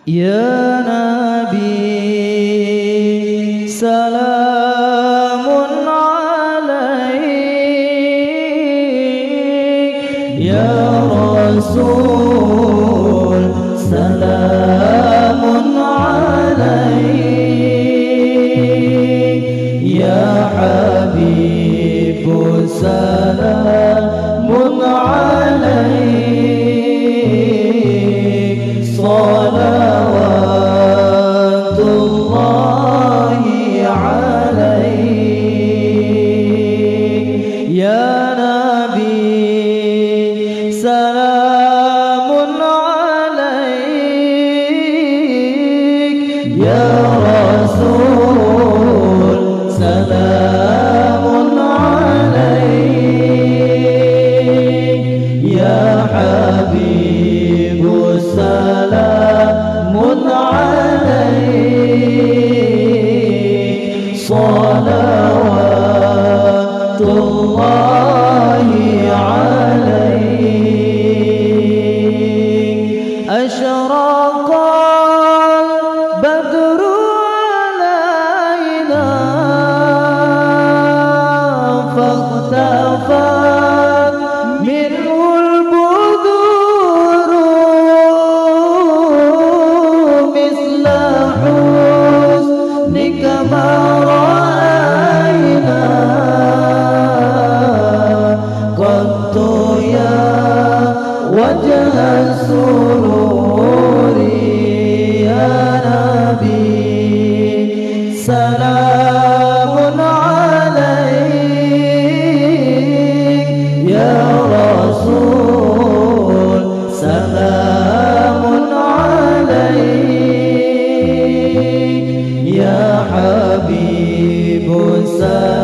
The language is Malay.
Ya Nabi salamun alaik, Ya Rasul salamun alaik, Ya Habib salamun alaik, salawatullahi alaik. Ya Nabi salamun alaik, Ya Rasul salamun alaik, Ya Habib salamun alaik, salawatullahi alaik. Asyraqal badru alaina fahtafat minhul buduru misla husnika ma ra'ayna qattu ya wajha sururi. Ya Nabi salamun alaik, Ya Rasul salamun alaik, Ya Habib salamun